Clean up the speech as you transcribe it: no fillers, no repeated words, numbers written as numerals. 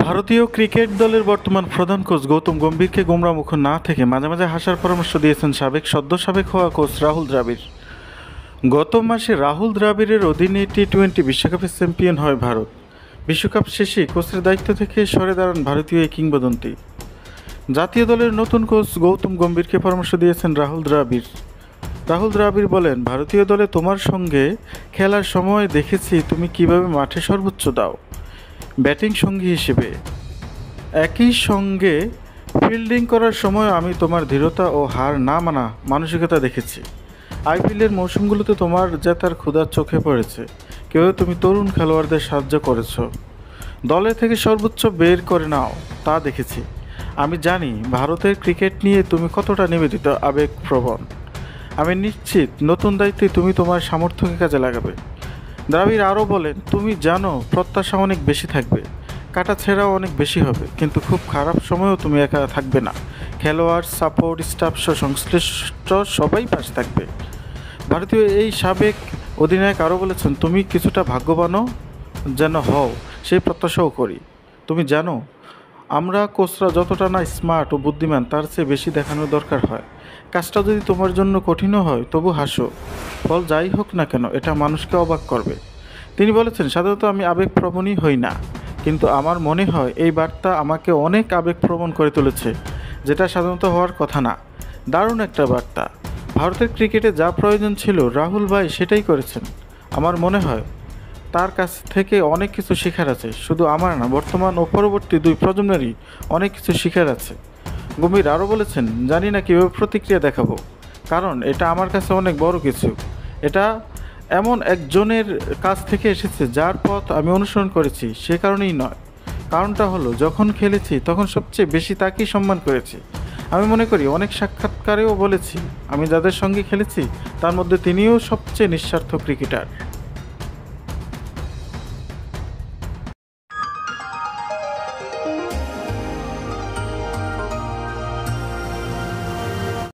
ভারতীয় ক্রিকেট দলের বর্তমান প্রধান কোচ গৌতম গম্ভীরকে গোমরামুখ না থেকে মাঝে মাঝে হাসার পরামর্শ দিয়েছেন সাবেক হওয়া কোচ রাহুল দ্রাবিড়। গত মাসে রাহুল দ্রাবিড়ের অধীনে টি-20 বিশ্বকাপের চ্যাম্পিয়ন হয় ভারত। বিশ্বকাপ শেষে কোচের দায়িত্ব থেকে সরে দাঁড়ান ভারতীয় এই কিংবদন্তি। জাতীয় দলের নতুন কোচ গৌতম গম্ভীরকে পরামর্শ দিয়েছেন রাহুল দ্রাবিড়। রাহুল দ্রাবিড় বলেন, ভারতীয় দলে তোমার সঙ্গে খেলার সময় দেখেছি তুমি কিভাবে মাঠে সর্বোচ্চ দাও ব্যাটিং সঙ্গী হিসেবে। একই সঙ্গে ফিল্ডিং করার সময় আমি তোমার দৃঢ়তা ও হার না মানা মানসিকতা দেখেছি। আইপিএলের মৌসুমগুলোতে তোমার জেতার ক্ষুধা চোখে পড়েছে। কেউ তুমি তরুণ খেলোয়াড়দের সাহায্য করেছো, দলের থেকে সর্বোচ্চ বের করে নাও তা দেখেছি। আমি জানি ভারতের ক্রিকেট নিয়ে তুমি কতটা নিবেদিত, আবেগপ্রবণ। আমি নিশ্চিত নতুন দায়িত্বে তুমি তোমার সামর্থ্যকে কাজে লাগাবে। দ্রাবিড় আরও বলেন, তুমি জানো প্রত্যাশা অনেক বেশি থাকবে, কাটাছেঁড়াও অনেক বেশি হবে, কিন্তু খুব খারাপ সময়েও তুমি একা থাকবে না। খেলোয়াড়, সাপোর্ট স্টাফ সহ সংশ্লিষ্ট সবাই পাশে থাকবে। ভারতীয় এই সাবেক অধিনায়ক আরও বলেছেন, তুমি কিছুটা ভাগ্যবানও যেন হও সেই প্রত্যাশাও করি। তুমি জানো আমরা কোচরা যতটা না স্মার্ট ও বুদ্ধিমান তার চেয়ে বেশি দেখানোর দরকার হয়। কাজটা যদি তোমার জন্য কঠিনও হয় তবু হাসো, ফল যাই হোক না কেন এটা মানুষকে অবাক করবে। তিনি বলেছেন, সাধারণত আমি আবেগপ্রবণই হই না, কিন্তু আমার মনে হয় এই বার্তা আমাকে অনেক আবেগপ্রবণ করে তুলেছে, যেটা সাধারণত হওয়ার কথা না। দারুণ একটা বার্তা। ভারতের ক্রিকেটে যা প্রয়োজন ছিল রাহুল ভাই সেটাই করেছেন। আমার মনে হয় তার কাছ থেকে অনেক কিছু শেখার আছে, শুধু আমার না, বর্তমান ও পরবর্তী দুই প্রজন্মেরই অনেক কিছু শেখার আছে। গম্ভীর আরও বলেছেন, জানি না কীভাবে প্রতিক্রিয়া দেখাবো, কারণ এটা আমার কাছে অনেক বড় কিছু। এটা এমন একজনের কাছ থেকে এসেছে যার পথ আমি অনুসরণ করেছি, সে কারণেই নয়। কারণটা হলো যখন খেলেছি তখন সবচেয়ে বেশি তাকেই সম্মান করেছি। আমি মনে করি অনেক সাক্ষাৎকারেও বলেছি, আমি যাদের সঙ্গে খেলেছি তার মধ্যে তিনিও সবচেয়ে নিঃস্বার্থ ক্রিকেটার।